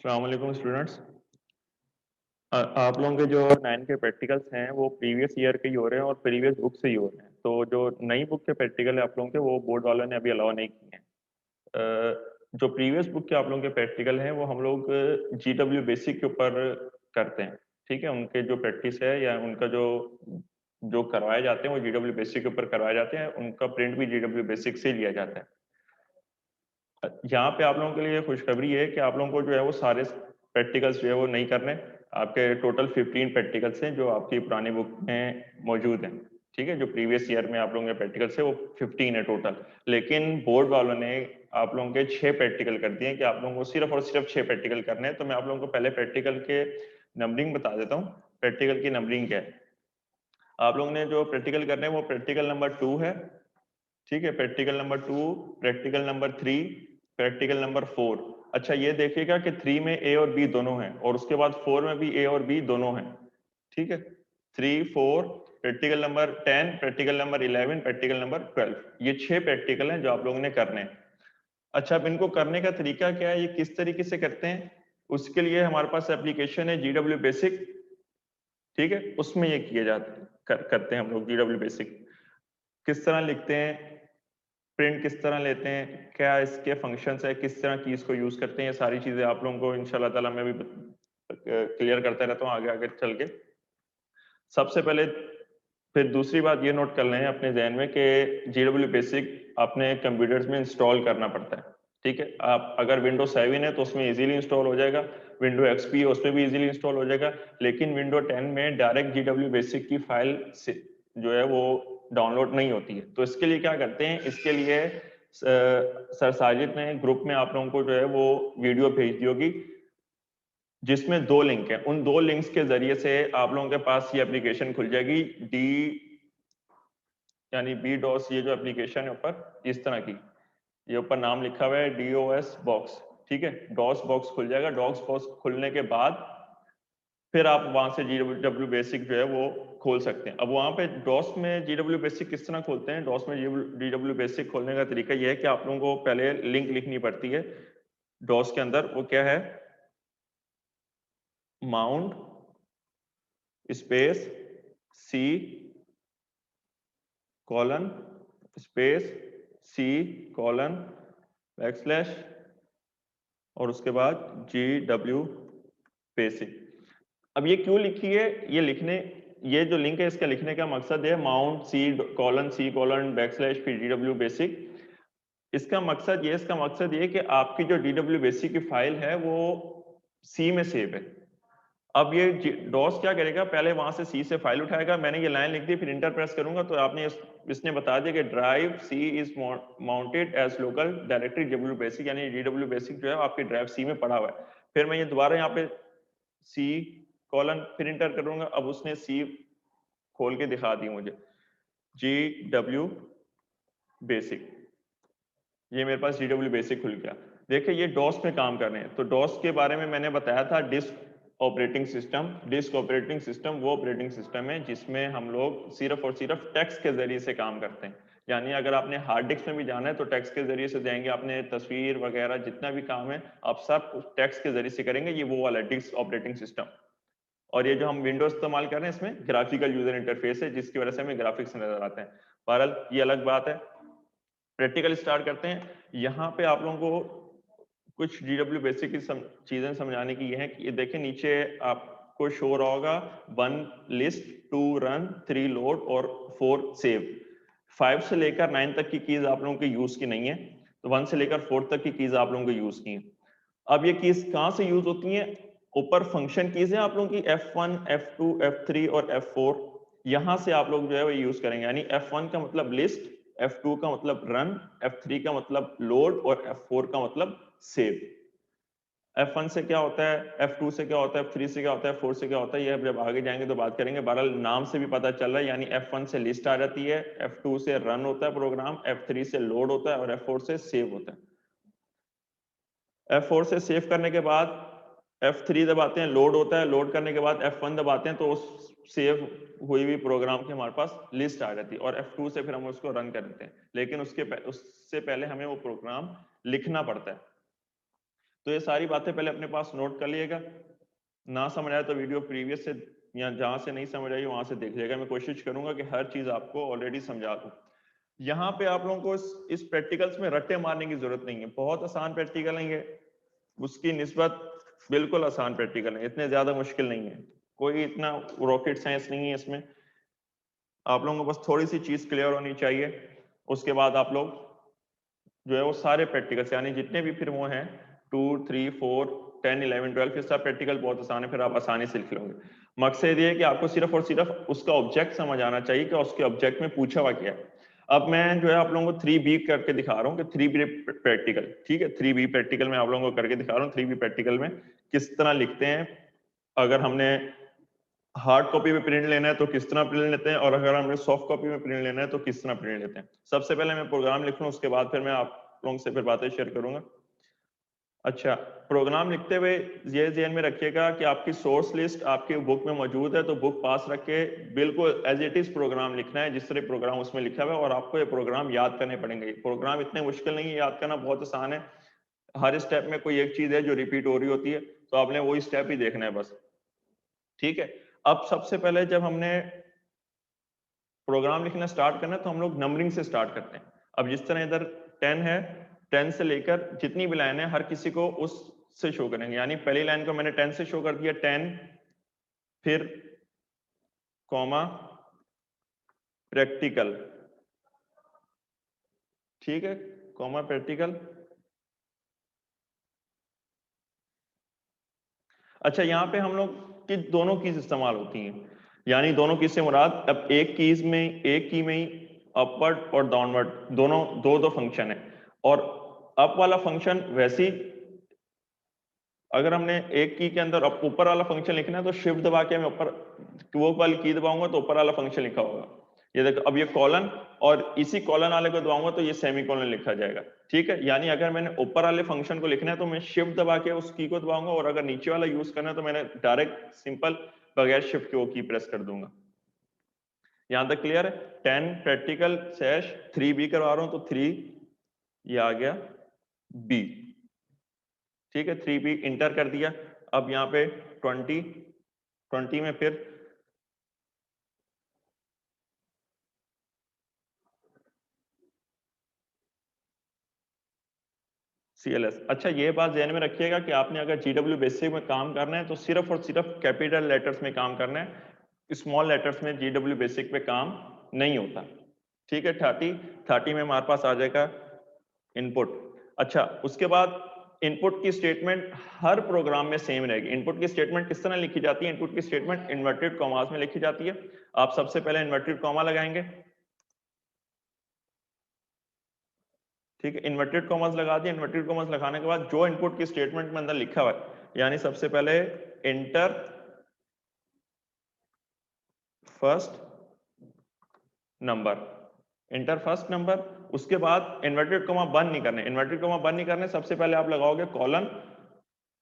अस्सलाम वालेकुम स्टूडेंट्स। आप लोगों के जो 9 के प्रैक्टिकल्स हैं वो प्रीवियस ईयर के ही हो रहे हैं और प्रीवियस बुक से ही हो रहे हैं। तो जो नई बुक के प्रैक्टिकल है आप लोगों के वो बोर्ड वालों ने अभी अलाउ नहीं किए हैं। जो प्रीवियस बुक के आप लोगों के प्रैक्टिकल हैं वो हम लोग जीडब्ल्यू बेसिक के ऊपर करते हैं। ठीक है, उनके जो प्रैक्टिस है या उनका जो जो करवाए जाते हैं वो जीडब्ल्यू बेसिक के ऊपर करवाए जाते हैं। उनका प्रिंट भी जीडब्ल्यू बेसिक से लिया जाता है। यहाँ पे आप लोगों के लिए खुशखबरी है कि आप लोगों को जो है वो सारे प्रैक्टिकल्स जो है वो नहीं करने। आपके टोटल 15 प्रैक्टिकल्स हैं जो आपकी पुरानी बुक में मौजूद हैं। ठीक है, जो प्रीवियस ईयर में आप लोगों के प्रैक्टिकल्स है वो 15 है टोटल। लेकिन बोर्ड वालों ने आप लोगों के 6 प्रैक्टिकल कर दिए कि आप लोगों को सिर्फ और सिर्फ 6 प्रैक्टिकल करने हैं। तो मैं आप लोगों को पहले प्रैक्टिकल के नंबरिंग बता देता हूँ। प्रैक्टिकल की नंबरिंग क्या है। आप लोगों ने जो प्रैक्टिकल करने हैं वो प्रैक्टिकल नंबर 2 है। ठीक है, practical number 2, practical number 3, practical number 4। अच्छा ये देखिएगा कि 3 में ए और बी दोनों हैं और उसके बाद 4 में भी ए और बी दोनों हैं। ठीक है, 3, 4, practical number 10, practical number 11, practical number 12। ये 6 प्रैक्टिकल हैं जो आप लोगों ने करने हैं। अच्छा, अब इनको करने का तरीका क्या है, ये किस तरीके से करते हैं, उसके लिए हमारे पास एप्लीकेशन है जीडब्ल्यू बेसिक। ठीक है, उसमें ये किए जाते करते हैं हम लोग जीडब्ल्यू बेसिक। किस तरह लिखते हैं, प्रिंट किस तरह लेते हैं, क्या इसके फंक्शंस है, किस तरह कीज को यूज करते हैं, ये सारी चीजें आप लोगों को इंशाल्लाह ताला मैं भी क्लियर करता रहता हूँ आगे आगे चल के। सबसे पहले फिर दूसरी बात ये नोट कर लें अपने जहन में कि जीडब्ल्यू बेसिक अपने कंप्यूटर्स में इंस्टॉल करना पड़ता है। ठीक है, आप अगर विंडो 7 है तो उसमें इजीली इंस्टॉल हो जाएगा, विंडो एक्सपी है उसमें भी इजीली इंस्टॉल हो जाएगा। लेकिन विंडो 10 में डायरेक्ट जीडब्ल्यू बेसिक की फाइल जो है वो डाउनलोड नहीं होती है। तो इसके लिए क्या करते हैं, इसके लिए सर साजिद ने ग्रुप में आप लोगों को जो है वो वीडियो भेज दी होगी जिसमें 2 लिंक है। उन 2 लिंक्स के जरिए से आप लोगों के पास ये एप्लीकेशन खुल जाएगी डी यानी बी डॉस। ये जो एप्लीकेशन है ऊपर इस तरह की, ये ऊपर नाम लिखा हुआ है डीओएस बॉक्स। ठीक है, डॉस बॉक्स खुल जाएगा। डॉस बॉक्स खुलने के बाद फिर आप वहां से जीडब्ल्यू बेसिक जो है वो खोल सकते हैं। अब वहां पे डॉस में जीडब्ल्यू बेसिक किस तरह खोलते हैं, डॉस में जीडब्ल्यू बेसिक खोलने का तरीका यह है कि आप लोगों को पहले लिंक लिखनी पड़ती है डॉस के अंदर। वो क्या है, mount space C colon space C colon backslash और उसके बाद GW बेसिक। अब ये क्यों लिखी है, ये लिखने, ये जो लिंक है इसका लिखने का मकसद है माउंट सी कॉलन बैकस्लैश फिर GW बेसिक। इसका मकसद ये कि आपकी जो GW बेसिक की फाइल है वो सी में सेव है। अब ये डॉस क्या करेगा, पहले वहां से सी से फाइल उठाएगा। मैंने ये लाइन लिख दी, फिर इंटर प्रेस करूंगा तो आपने इसने बता दिया कि drive C is mounted as local directory W basic, यानी डब्ल्यू बेसिक जो है आपके ड्राइव सी में पड़ा हुआ है। फिर मैं ये दोबारा यहाँ पे सी कॉलन फिर इंटर करूंगा। अब उसने सी खोल के दिखा दी मुझे GW बेसिक। ये मेरे पास GW बेसिक खुल गया। देखिए ये डॉस में काम कर रहे हैं। तो डॉस के बारे में मैंने बताया था disk operating system. Disk operating system वो ऑपरेटिंग सिस्टम है जिसमें हम लोग सिर्फ और सिर्फ टेक्स्ट के जरिए से काम करते हैं। यानी अगर आपने हार्ड डिस्क में भी जाना है तो टेक्स्ट के जरिए से जाएंगे, आपने तस्वीर वगैरह जितना भी काम है आप सब टेक्स्ट के जरिए से करेंगे। ये वो वाला डिस्क ऑपरेटिंग सिस्टम। और ये जो हम विंडोज इस्तेमाल कर रहे हैं इसमें ग्राफिकल यूजर इंटरफेस है जिसकी वजह से हमें ग्राफिक्स नजर आते हैं। बहरहाल ये अलग बात है। प्रैक्टिकल स्टार्ट करते हैं। यहाँ पे आप लोगों को कुछ GW बेसिक की चीजें समझाने की ये है कि ये देखें नीचे आपको शो रहा होगा 1 लिस्ट, 2 रन, 3 लोड और 4 सेव। 5 से लेकर 9 तक की कीज आप लोगों की यूज की नहीं है, तो 1 से लेकर 4 तक की कीज आप लोगों को यूज की है। अब ये कीज कहाँ से यूज होती हैं, ऊपर फंक्शन कीज है आप लोगों की F1, F2, F3 और F4। यहां से आप लोग जो है वो यूज करेंगे। यानी F1 का मतलब लिस्ट, F2 का मतलब रन, F3 का मतलब लोड और F4 का मतलब सेव। F1 से क्या होता है, F2 से क्या होता है, F3 से क्या होता है, F4 से क्या होता है, ये अब जब आगे जाएंगे तो बात करेंगे। बहरहाल नाम से भी पता चल रहा है, यानी F1 से लिस्ट आ जाती है, F2 से रन होता है प्रोग्राम, F3 से लोड होता है और F4 से सेव होता है। F4 से सेव करने के बाद F3 दबाते हैं, लोड होता है, लोड करने के बाद F1 दबाते हैं तो उस सेव हुई हुई प्रोग्राम की हमारे पास लिस्ट आ जाती है और F2 से फिर हम उसको रन कर देते हैं। लेकिन उससे पहले हमें वो प्रोग्राम लिखना पड़ता है। तो ये सारी बातें पहले अपने पास नोट कर लिएगा। ना समझ आए तो वीडियो प्रीवियस से या जहां से नहीं समझ आई वहां से देख लिएगा। मैं कोशिश करूंगा कि हर चीज आपको ऑलरेडी समझा दूं। यहाँ पे आप लोगों को इस प्रैक्टिकल्स में रट्टे मारने की जरूरत नहीं है, बहुत आसान प्रैक्टिकल है ये, उसकी निस्बत बिल्कुल आसान प्रैक्टिकल है, इतने ज्यादा मुश्किल नहीं है, कोई इतना रॉकेट साइंस नहीं है इसमें। आप लोगों को बस थोड़ी सी चीज क्लियर होनी चाहिए, उसके बाद आप लोग जो है वो सारे प्रैक्टिकल्स यानी जितने भी फिर वो हैं 2, 3, 4, 10, 11, 12 फिर सब प्रैक्टिकल बहुत आसान है, फिर आप आसानी से लिख लोगे। मकसद ये है कि आपको सिर्फ और सिर्फ उसका ऑब्जेक्ट समझ आना चाहिए कि उसके ऑब्जेक्ट में पूछा हुआ क्या है। अब मैं जो है आप लोगों को 3B करके दिखा रहा हूँ कि 3B प्रैक्टिकल, ठीक है, 3B प्रैक्टिकल में आप लोगों को करके दिखा रहा हूँ। 3B प्रैक्टिकल में किस तरह लिखते हैं, अगर हमने हार्ड कॉपी में प्रिंट लेना है तो किस तरह प्रिंट लेते हैं, और अगर हमने सॉफ्ट कॉपी में प्रिंट लेना है तो किस तरह प्रिंट लेते हैं। सबसे पहले मैं प्रोग्राम लिख लूं, उसके बाद फिर मैं आप लोगों से फिर बातें शेयर करूंगा। अच्छा, प्रोग्राम लिखते हुए ये ध्यान में रखिएगा कि आपकी सोर्स लिस्ट आपकी बुक में मौजूद है, तो बुक पास रख के बिल्कुल एज इट इज प्रोग्राम लिखना है जिस तरह प्रोग्राम उसमें लिखा हुआ है, और आपको ये प्रोग्राम याद करने पड़ेंगे। प्रोग्राम इतने मुश्किल नहीं है, याद करना बहुत आसान है। हर स्टेप में कोई एक चीज है जो रिपीट हो रही होती है, तो आपने वही स्टेप ही देखना है बस, ठीक है। अब सबसे पहले जब हमने प्रोग्राम लिखना स्टार्ट करना है तो हम लोग नंबरिंग से स्टार्ट करते हैं। अब जिस तरह इधर 10 है, 10 से लेकर जितनी भी लाइन है हर किसी को उस से शो करेंगे, यानी पहली लाइन को मैंने 10 से शो कर दिया, 10 फिर कॉमा प्रैक्टिकल, ठीक है, कॉमा प्रैक्टिकल। अच्छा, यहाँ पे हम लोग की दोनों कीज इस्तेमाल होती हैं, यानी दोनों कीज से मुराद अब एक की में ही अपवर्ड और डाउनवर्ड दोनों दो फंक्शन है, और अप वाला फंक्शन वैसी, अगर हमने एक की के अंदर ऊपर वाला फंक्शन लिखना है तो शिफ्ट दबा के मैं ऊपर वो वाली की दबाऊंगा तो ऊपर वाला फंक्शन लिखा होगा। ये देखो, अब ये कॉलन, और इसी कॉलन वाले को दबाऊंगा तो ये सेमी कॉलन लिखा जाएगा, ठीक है। यानी अगर मैंने ऊपर वाले फंक्शन को लिखना है तो मैं शिफ्ट दबा के उस की को दबाऊंगा, और अगर नीचे वाला यूज करना है तो मैंने डायरेक्ट सिंपल बगैर शिफ्ट के वो की प्रेस कर दूंगा। यहां तक क्लियर है। 10 प्रैक्टिकल / 3B करवा रहा हूं तो 3 ये आ गया B, ठीक है, 3B इंटर कर दिया। अब यहाँ पे 20 में फिर CLS। अच्छा, ये बात ध्यान में रखिएगा कि आपने अगर GW बेसिक में काम करना है तो सिर्फ और सिर्फ कैपिटल लेटर्स में काम करना है, स्मॉल लेटर्स में GW बेसिक पे काम नहीं होता, ठीक है। 30 में हमारे पास आ जाएगा इनपुट। अच्छा, उसके बाद इनपुट की स्टेटमेंट हर प्रोग्राम में सेम रहेगी। इनपुट की स्टेटमेंट किस तरह लिखी जाती है? इनपुट की स्टेटमेंट इन्वर्टेड कॉमास में लिखी जाती है। आप सबसे पहले इन्वर्टेड कॉमा लगाएंगे, ठीक है, इन्वर्टेड कॉमास लगा दिया। इन्वर्टेड कॉमास लगाने के बाद जो इनपुट की स्टेटमेंट में अंदर लिखा हुआ है, यानी सबसे पहले inter first number, inter first number. उसके बाद इन्वर्टेड कॉमा बंद नहीं करने, इन्वर्टेड कॉमा बंद नहीं करने, सबसे पहले आप लगाओगे कॉलन,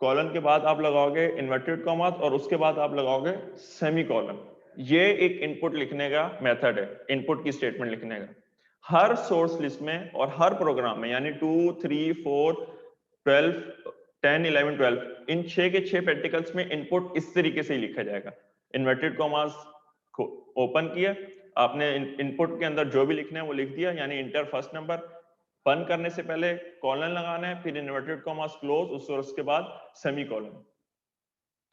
कॉलन के बाद आप लगाओगे इन्वर्टेड कॉमा, और उसके बाद आप लगाओगे सेमी कॉलन। ये एक इनपुट लिखने का मेथड है, इनपुट की स्टेटमेंट लिखने का। हर सोर्स लिस्ट में और हर प्रोग्राम में, यानी 2, 3, 4, 12, 10, 11, 12 इन 6 के 6 प्रैक्टिकल्स में इनपुट इस तरीके से ही लिखा जाएगा। इन्वर्टेड कॉमास को ओपन किया, आपने इनपुट के अंदर जो भी लिखना है वो लिख दिया, यानी इंटर फर्स्ट नंबर। बंद करने से पहले कॉलन लगाना है, फिर इन्वर्टेड कॉमास क्लोज, उसके बाद सेमी कॉलन।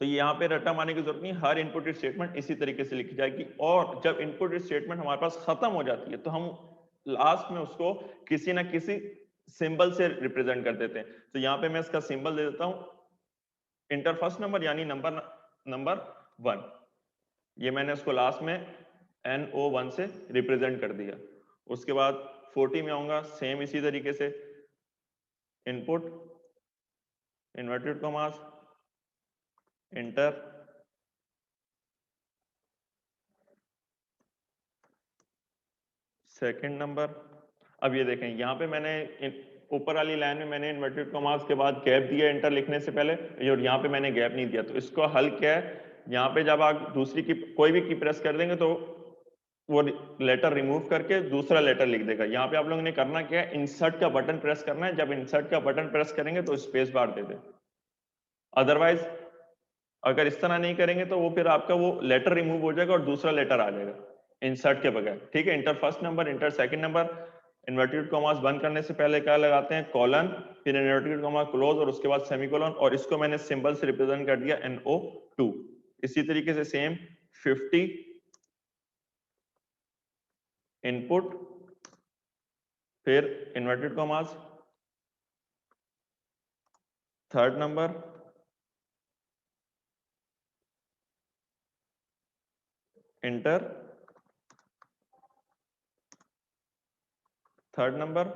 तो यहाँ पे रट्टा मारने की जरूरत नहीं, हर इनपुट स्टेटमेंट इसी तरीके से लिखी जाएगी। और जब इनपुट स्टेटमेंट हमारे पास खत्म हो जाती है तो हम लास्ट में उसको किसी ना किसी सिंबल से रिप्रेजेंट कर देते हैं। तो यहाँ पे मैं इसका सिंबल दे देता हूं, इंटर फर्स्ट नंबर यानी नंबर 1, ये मैंने उसको लास्ट में NO1 से रिप्रेजेंट कर दिया। उसके बाद 40 में आऊंगा, सेम इसी तरीके से input inverted commas inter second number. अब ये देखें, यहाँ पे मैंने ऊपर वाली लाइन में मैंने इन्वर्टेड कॉमास के बाद गैप दिया इंटर लिखने से पहले, और यहाँ पे मैंने गैप नहीं दिया। तो इसको हल क्या है, यहाँ पे जब आप दूसरी की कोई भी की प्रेस कर देंगे तो वो लेटर रिमूव करके दूसरा लेटर लिख देगा। यहाँ पे आप लोगों ने करना क्या है, इंसर्ट का बटन प्रेस करना है। जब इंसर्ट का बटन प्रेस करेंगे तो स्पेस बार दे दें, अदरवाइज अगर इस तरह नहीं करेंगे तो वो फिर आपका वो लेटर रिमूव हो जाएगा और दूसरा लेटर आ जाएगा इंसर्ट के बगैर। ठीक है, inter first number, inter second number, inverted commas बंद करने से पहले क्या लगाते हैं, कॉलन, फिर इन्वर्टेड कॉमा क्लोज और उसके बाद सेमीकोलन, और इसको मैंने सिंबल से रिप्रेजेंट कर दिया NO2। इसी तरीके से सेम 50 इनपुट, फिर inverted commas, third number, inter third number.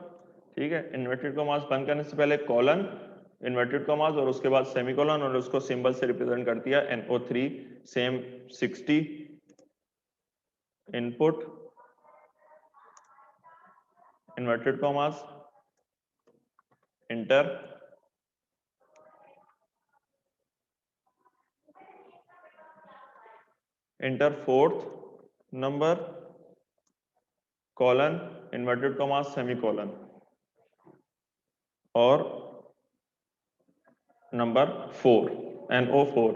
ठीक है, इन्वर्टेड कॉमास बंद करने से पहले कॉलन, इन्वर्टेड कॉमास और उसके बाद सेमीकोलन और उसको सिंबल से रिप्रेजेंट कर दिया NO3। Same 60 input, inverted commas, inter, inter fourth number, colon, inverted commas, semicolon और नंबर 4 NO4।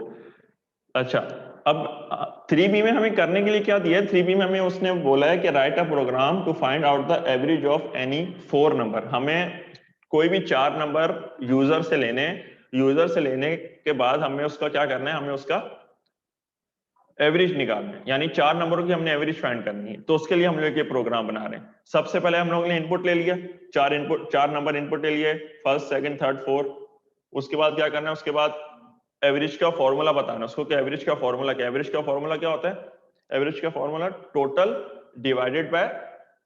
अच्छा, अब 3B में हमें करने के लिए क्या दिया है, 3B में हमें उसने बोला है कि write a program to find out the average of any 4 number. हमें कोई भी 4 नंबर यूजर से लेने के बाद हमें उसका क्या करना है, हमें उसका एवरेज निकालना है, यानी 4 नंबरों की हमने एवरेज फाइंड करनी है। तो उसके लिए हम लोग ये प्रोग्राम बना रहे हैं। सबसे पहले हम लोगों ने इनपुट ले लिया, 4 नंबर इनपुट ले लिए, फर्स्ट, सेकंड, थर्ड, फोर्थ। उसके बाद क्या करना है, उसके बाद एवरेज का फॉर्मूला बताना उसको कि एवरेज का फॉर्मूला क्या है। एवरेज का फॉर्मूला क्या होता है, एवरेज का formula total divided by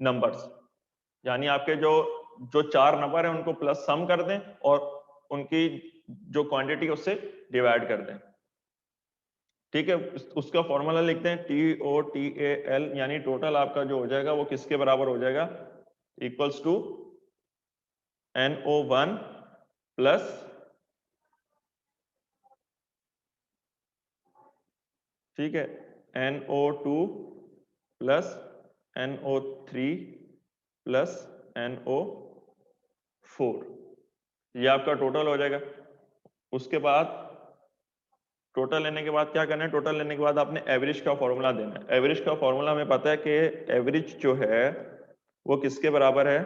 numbers, यानी आपके जो जो 4 नंबर है उनको प्लस सम कर दें और उनकी जो क्वांटिटी है उससे डिवाइड कर दें। ठीक है, उसका फॉर्मूला लिखते हैं TOTAL, यानी टोटल आपका जो हो जाएगा वो किसके बराबर हो जाएगा, इक्वल्स टू NO1 प्लस ठीक है NO2 plus NO3 plus NO4, ये आपका टोटल हो जाएगा। उसके बाद टोटल लेने के बाद क्या करना है, टोटल लेने के बाद आपने एवरेज का फॉर्मूला देना है। एवरेज का फॉर्मूला हमें पता है कि एवरेज जो है वो किसके बराबर है,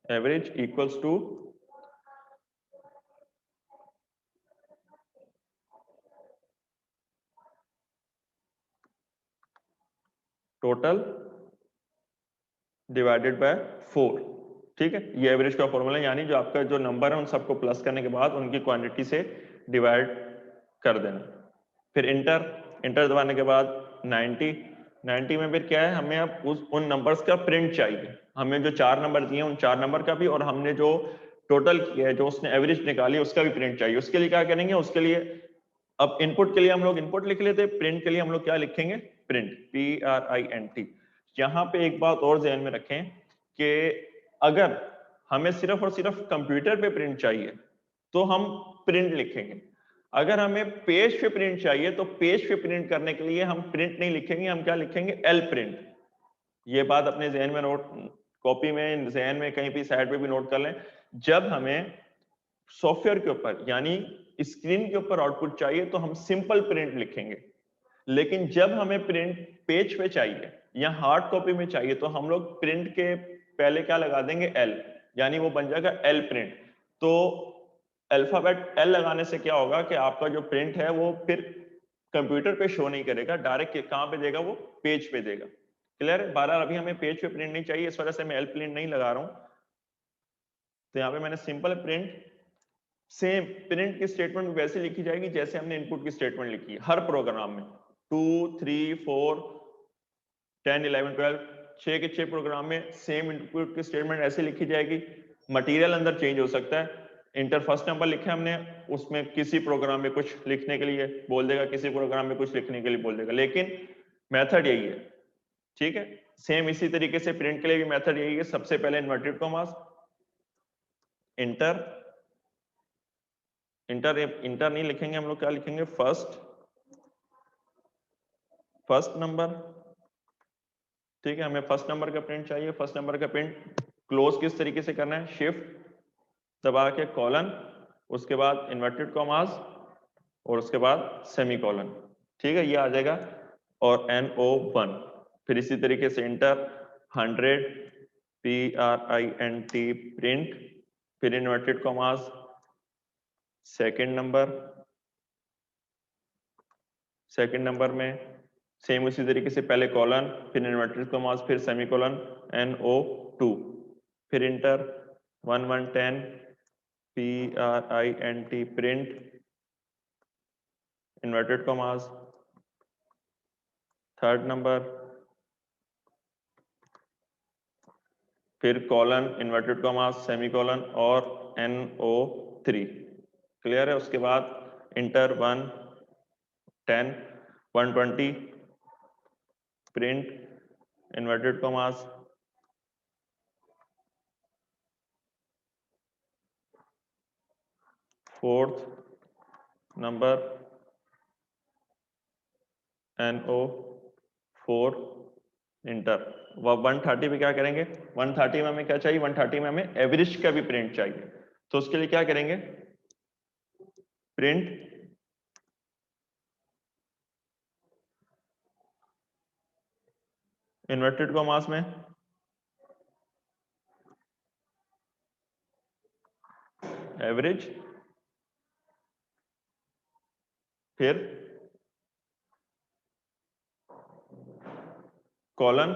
average equals to total divided by 4। ठीक है, ये एवरेज का फॉर्मूला, यानी जो आपका जो नंबर है उन सबको प्लस करने के बाद उनकी क्वांटिटी से डिवाइड कर देना। फिर इंटर दबाने के बाद 90 में फिर क्या है, हमें अब उन नंबर्स का प्रिंट चाहिए। हमें जो 4 नंबर दिए उन 4 नंबर का भी, और हमने जो टोटल किया है, जो उसने एवरेज निकाली उसका भी प्रिंट चाहिए। उसके लिए क्या करेंगे, उसके लिए अब इनपुट के लिए हम लोग इनपुट लिख लेते, प्रिंट के लिए हम लोग क्या लिखेंगे, प्रिंट, PRINT। यहां पे एक बात और ध्यान में रखें कि अगर हमें सिर्फ और सिर्फ कंप्यूटर पे प्रिंट चाहिए तो हम प्रिंट लिखेंगे। अगर हमें पेज पे प्रिंट चाहिए तो पेज पे प्रिंट करने के लिए हम प्रिंट नहीं लिखेंगे, हम क्या लिखेंगे, L प्रिंट। ये बात अपने जहन में नोट, कॉपी में, जहन में कहीं भी साइड पे भी नोट कर लें। जब हमें सॉफ्टवेयर के ऊपर यानी स्क्रीन के ऊपर आउटपुट चाहिए तो हम सिंपल प्रिंट लिखेंगे, लेकिन जब हमें प्रिंट पेज पे चाहिए या हार्ड कॉपी में चाहिए तो हम लोग प्रिंट के पहले क्या लगा देंगे, L, यानी वो बन जाएगा L प्रिंट। तो अल्फाबेट L लगाने से क्या होगा कि आपका जो प्रिंट है वो फिर कंप्यूटर पे शो नहीं करेगा, डायरेक्ट कहां पे देगा, वो पेज पे देगा। क्लियर है, 12 अभी हमें पेज पे प्रिंट नहीं चाहिए, इस वजह से मैं L प्रिंट नहीं लगा रहा हूं। तो यहाँ पे मैंने सिंपल प्रिंट, सेम प्रिंट की स्टेटमेंट वैसे लिखी जाएगी जैसे हमने इनपुट की स्टेटमेंट लिखी है हर प्रोग्राम में। 2, 3, 4, 10, 11, 12, 6 के 6 प्रोग्राम में सेम इनपुट की स्टेटमेंट ऐसे लिखी जाएगी। मटेरियल अंदर चेंज हो सकता है। इंटर फर्स्ट नंबर लिखे हमने, उसमें किसी प्रोग्राम में कुछ लिखने के लिए बोल देगा, किसी प्रोग्राम में कुछ लिखने के लिए बोल देगा, लेकिन मेथड यही है। ठीक है, सेम इसी तरीके से प्रिंट के लिए भी मेथड यही है। सबसे पहले इन्वर्टेड कॉमास, इंटर इंटर नहीं लिखेंगे हम लोग, क्या लिखेंगे, फर्स्ट नंबर। ठीक है, हमें फर्स्ट नंबर का प्रिंट चाहिए। फर्स्ट नंबर का प्रिंट क्लोज किस तरीके से करना है, शिफ्ट दबा के कॉलन, उसके बाद इन्वर्टेड कॉमास और उसके बाद सेमीकोलन। ठीक है, ये आ जाएगा। और NO1। फिर इसी तरीके से इंटर 100 PRINT प्रिंट, फिर इन्वर्टेड कॉमास सेकंड नंबर में सेम उसी तरीके से पहले कॉलन, फिर इन्वर्टेड कॉमास, फिर सेमीकोलन, NO2, फिर inter 1110 PRINT print, inverted commas third number, फिर कॉलन, इन्वर्टेड कॉमास, सेमीकोलन और NO3। क्लियर है? उसके बाद inter 110 120 print, inverted commas, fourth number NO4 inter. 130 पे क्या करेंगे? 130 में हमें क्या चाहिए? 130 में हमें एवरेज का भी प्रिंट चाहिए, तो उसके लिए क्या करेंगे? प्रिंट इन्वर्टेड कॉमास में एवरेज, फिर कॉलन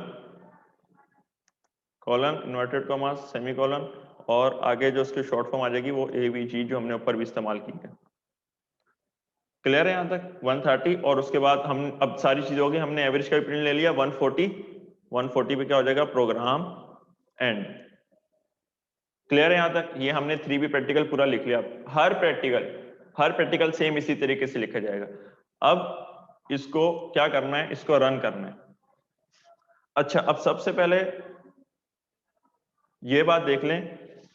इन्वर्टेड कॉमास, सेमीकोलन, और आगे जो उसकी शॉर्ट फॉर्म आ जाएगी वो AVG, जो हमने ऊपर भी इस्तेमाल की है। क्लियर है यहां तक? 130। और उसके बाद हम अब सारी चीजें हो गई, हमने एवरेज का भी प्रिंट ले लिया। 140 पे क्या हो जाएगा? Programme and. क्लियर है यहां तक? ये हमने 3B प्रैक्टिकल पूरा लिख लिया। हर प्रैक्टिकल सेम इसी तरीके से लिखा जाएगा। अब इसको क्या करना है? इसको रन करना है। अच्छा, अब सबसे पहले ये बात देख लें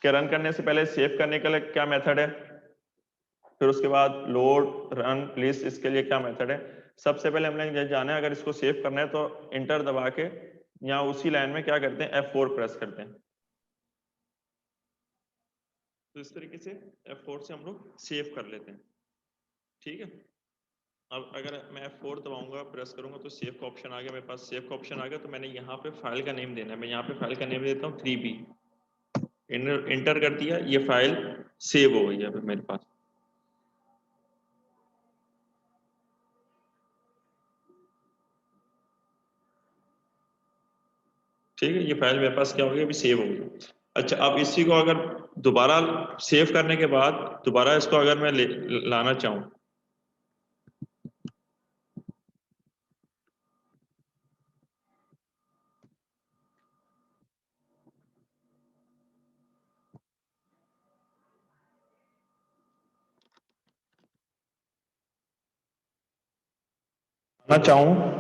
कि रन करने से पहले सेव करने के लिए क्या मेथड है, फिर उसके बाद लोड, रन, लिस्ट, इसके लिए क्या मेथड है। सबसे पहले हमने जाना है, अगर इसको सेव करना है तो इंटर दबा के यहाँ उसी लाइन में क्या करते हैं? F4 प्रेस करते हैं। तो इस तरीके से F4 से हम लोग सेव कर लेते हैं। ठीक है, अब अगर मैं F4 दबाऊंगा, प्रेस करूंगा, तो सेव का ऑप्शन आ गया मेरे पास। सेव का ऑप्शन आ गया तो मैंने यहाँ पे फाइल का नेम देना है। मैं यहाँ पे फाइल का नेम देता हूँ 3B। इंटर कर दिया, ये फाइल सेव हो गई है मेरे पास। ठीक है, ये फाइल मेरे पास क्या हो गई? अभी सेव हो गई। अच्छा, अब इसी को अगर दोबारा सेव करने के बाद दोबारा इसको अगर मैं लाना चाहूँ,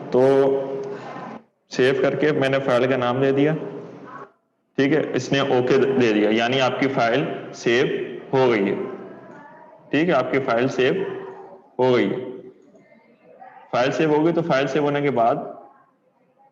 तो सेव करके मैंने फाइल का नाम दे दिया। ठीक है, इसने ओके दे दिया, यानी आपकी फाइल सेव हो गई है। ठीक है, आपकी फाइल सेव हो गई है। फाइल सेव हो गई तो फाइल सेव होने के बाद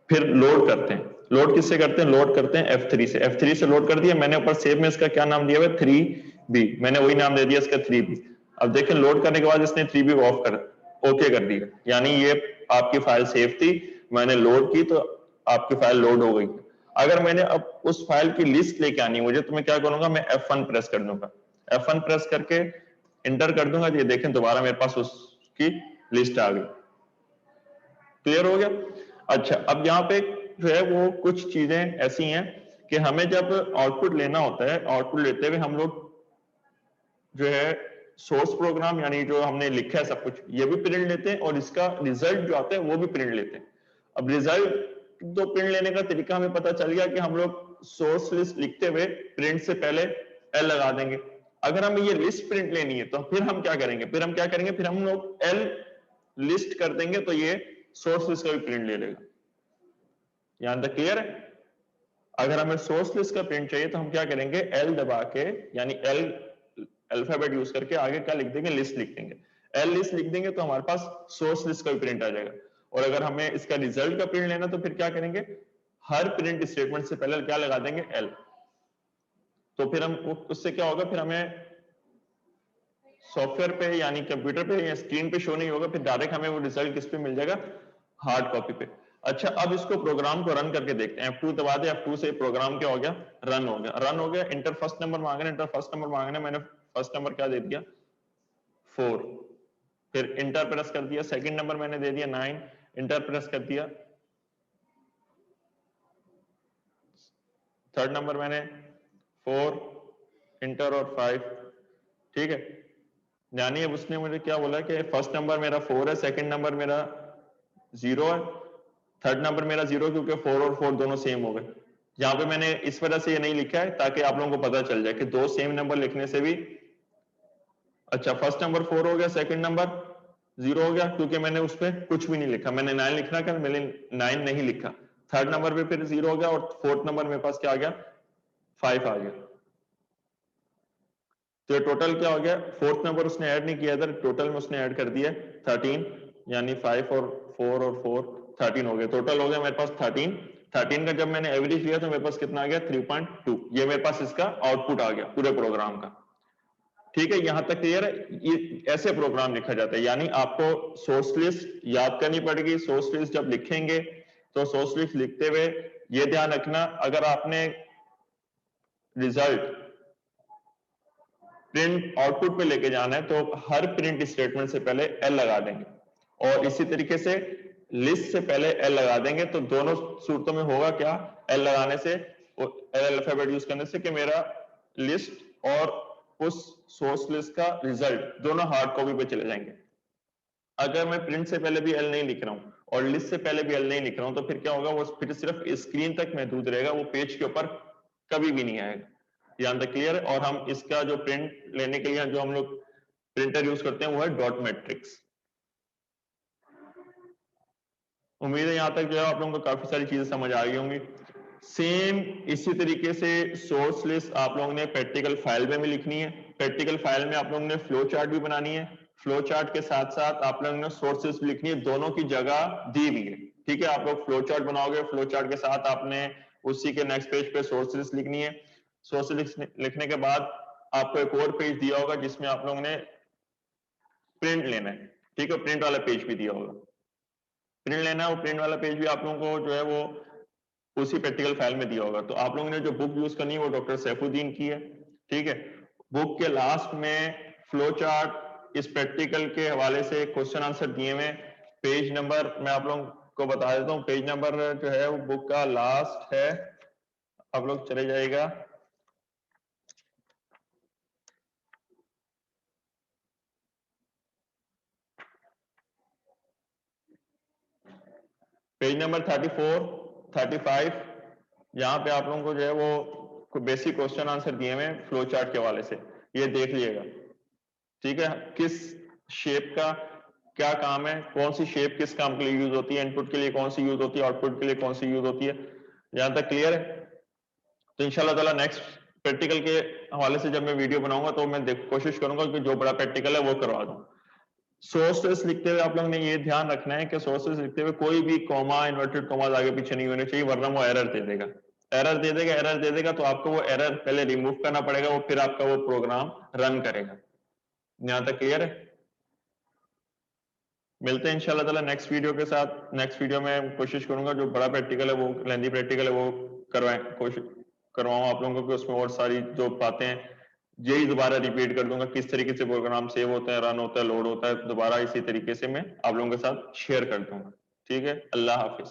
फिर लोड करते हैं। लोड किससे करते हैं? लोड करते हैं F3 से। F3 से लोड कर दिया मैंने। ऊपर सेव में इसका क्या नाम दिया हुआ है? 3B। मैंने वही नाम दे दिया इसका 3B। अब देखें, लोड करने के बाद इसने 3B ऑफ कर ओके कर दिया, यानी ये आपकी फाइल सेव थी, मैंने लोड की तो आपकी फाइल लोड हो गई। अगर मैंने अब उस फाइल की लिस्ट लेके आनी मुझे, तो मैं क्या करूंगा? मैं F1 प्रेस कर दूंगा। F1 प्रेस करके इंटर कर दूंगा। ये देखें, दोबारा मेरे पास उसकी लिस्ट आ गई। क्लियर हो गया? अच्छा, अब यहाँ पे जो है वो कुछ चीजें ऐसी हैं कि हमें जब आउटपुट लेना होता है, आउटपुट लेते हुए हम लोग जो है सोर्स प्रोग्राम, यानी जो हमने लिखा है सब कुछ, ये भी प्रिंट लेते हैं, और इसका रिजल्ट जो आता है वो भी प्रिंट लेते हैं। अब रिजल्ट तो प्रिंट लेने का तरीका हमें पता चल गया कि हम लोग सोर्स लिस्ट लिखते हुए प्रिंट से पहले एल लगा देंगे। अगर हमें ये लिस्ट प्रिंट लेनी है तो फिर हम क्या करेंगे? फिर हम लोग एल लिस्ट कर देंगे, तो ये सोर्स लिस्ट का भी प्रिंट ले लेगा। यहां तक क्लियर है? अगर हमें सोर्स लिस्ट का प्रिंट चाहिए तो हम क्या करेंगे? एल दबा के, यानी एल अल्फाबेट यूज करके आगे क्या लिख देंगे? लिस्ट लिख देंगे। एल लिस्ट लिख देंगे तो हमारे पास सोर्स लिस्ट का भी प्रिंट आ जाएगा। और अगर हमें इसका रिजल्ट का प्रिंट लेना तो फिर क्या करेंगे? हर प्रिंट स्टेटमेंट से पहले क्या लगा देंगे? एल। तो फिर हम उससे क्या होगा? फिर हमें सॉफ्टवेयर पे यानी कंप्यूटर पे या स्क्रीन पे शो नहीं होगा, फिर डायरेक्ट हमें वो रिजल्ट किस पे मिल जाएगा, हार्ड कॉपी पे। अच्छा, अब इसको प्रोग्राम को रन करके देखते हैं। F2 दबा दे, F2 से प्रोग्राम क्या हो गया, रन हो गया। रन हो गया, इंटर फर्स्ट नंबर मांग रहे हैं, इंटर फर्स्ट नंबर मांग रहे हैं, मैंने फर्स्ट नंबर क्या दे दिया 4, फिर इंटर प्रेस कर दिया, सेकंड नंबर मैंने दे दिया 9, इंटर प्रेस कर दिया, थर्ड नंबर मैंने 4, इंटर और 5, ठीक है। यानी अब उसने मुझे क्या बोला कि फर्स्ट नंबर मेरा 4 है, सेकंड नंबर मेरा 0 है, थर्ड नंबर मेरा 0 क्योंकि 4 और 4 दोनों सेम हो गए। यहाँ पे मैंने इस वजह से ये नहीं लिखा है ताकि आप लोगों को पता चल जाए कि दो सेम नंबर लिखने से भी, अच्छा फर्स्ट नंबर 4 हो गया, सेकंड नंबर 0 हो गया, क्योंकि मैंने उस पर कुछ भी नहीं लिखा, मैंने 9 लिखना था, मैंने 9 नहीं लिखा। थर्ड नंबर पे फिर 0 हो गया और फोर्थ नंबर मेरे पास क्या आ गया 5 आ गया। तो टोटल क्या हो गया, फोर्थ नंबर उसने ऐड नहीं किया इधर, टोटल में उसने ऐड कर दिया 13, यानी 5 और 4 और 4 13 हो गया, टोटल हो गया मेरे पास 13। 13 का जब मैंने एवरेज लिया तो मेरे पास कितना आ गया 3.2, ये मेरे पास इसका आउटपुट आ गया पूरे प्रोग्राम का। ठीक है, यहां तक क्लियर है। ये ऐसे प्रोग्राम लिखा जाता है, यानी आपको सोर्स लिस्ट याद करनी पड़ेगी। सोर्स लिस्ट जब लिखेंगे तो सोर्स लिस्ट लिखते हुए ये ध्यान रखना, अगर आपने रिजल्ट प्रिंट आउटपुट पे लेके जाना है तो हर प्रिंट स्टेटमेंट से पहले एल लगा देंगे, और इसी तरीके से लिस्ट से पहले एल लगा देंगे। तो दोनों सूरतों में होगा क्या, एल लगाने से, एल अल्फाबेट यूज करने से, कि मेरा लिस्ट और उस सोर्स लिस्ट का रिजल्ट दोनों हार्ड कॉपी पे चले जाएंगे। अगर मैं प्रिंट से पहले भी एल नहीं लिख रहा हूं और लिस्ट से पहले भी एल नहीं लिख रहा हूं तो फिर क्या होगा, वो फिर सिर्फ स्क्रीन तक महदूद रहेगा, वो पेज के ऊपर कभी भी नहीं आएगा। यहां तक क्लियर है। और हम इसका जो प्रिंट लेने के लिए जो हम लोग प्रिंटर यूज करते हैं वो है डॉट मैट्रिक्स। उम्मीद है यहां तक जो है आप लोगों को काफी सारी चीजें समझ आ गई होंगी। सेम इसी तरीके से सोर्स लिस्ट आप लोगों ने प्रैक्टिकल फाइल में भी लिखनी है। प्रैक्टिकल फाइल में आप लोगों ने फ्लो चार्ट भी बनानी है, फ्लो चार्ट के साथ साथ आप लोगों ने सोर्सेस भी लिखनी है, दोनों की जगह दी हुई है। ठीक है, आप लोग फ्लो चार्ट बनाओगे, फ्लो चार्ट के साथ आपने उसी के नेक्स्ट पेज पे सोर्सेस लिखनी है। सोर्सेस लिखने के बाद आपको एक और पेज दिया होगा जिसमें आप लोगों ने प्रिंट लेना है। ठीक है, प्रिंट वाला पेज भी दिया होगा, प्रिंट लेना है, वो प्रिंट वाला पेज भी आप लोगों को जो है वो उसी प्रैक्टिकल फाइल में दिया होगा। तो आप लोगों ने जो बुक यूज करनी है वो डॉक्टर सैफुद्दीन की है। ठीक है, बुक के लास्ट में फ्लो चार्ट इस प्रैक्टिकल के हवाले से क्वेश्चन आंसर दिए हुए, पेज नंबर मैं आप लोगों को बता देता हूँ, पेज नंबर जो है वो बुक का लास्ट है, आप लोग चले जाएगा पेज नंबर 34, 35, यहाँ पे आप लोगों को जो है वो बेसिक क्वेश्चन आंसर दिए हुए फ्लो चार्ट के हवाले से, ये देख लिएगा। ठीक है, किस शेप का क्या काम है, कौन सी शेप किस काम के लिए यूज होती है, इनपुट के लिए कौन सी यूज होती है, आउटपुट के लिए कौन सी यूज होती है, यहां तक क्लियर है। तो इंशाल्लाह ताला नेक्स्ट प्रैक्टिकल के हवाले से जब मैं वीडियो बनाऊंगा तो मैं कोशिश करूंगा कि जो बड़ा प्रैक्टिकल है वो करवा दूं। सोर्सेस लिखते हुए आप लोगों ने ये ध्यान रखना है कि सोर्सेस लिखते हुए कोई भी कॉमा इन्वर्टेड कॉमा आगे पीछे नहीं होने चाहिए, वरना वो एरर दे देगा। एरर दे देगा, एरर दे देगा, तो आपको वो एरर पहले रिमूव करना पड़ेगा, वो फिर आपका वो प्रोग्राम रन करेगा। यहां तक क्लियर है। मिलते हैं इंशाल्लाह ताला नेक्स्ट वीडियो के साथ। नेक्स्ट वीडियो में कोशिश करूंगा जो बड़ा प्रैक्टिकल है वो लेंदी प्रैक्टिकल है वो करवाएं, कोशिश करवाऊं आप लोगों को कि उसमें और सारी जो बातें हैं यही दोबारा रिपीट कर दूंगा, किस तरीके से प्रोग्राम सेव होता है, रन होता है, लोड होता है, दोबारा इसी तरीके से मैं आप लोगों के साथ शेयर कर दूंगा। ठीक है, अल्लाह हाफिज।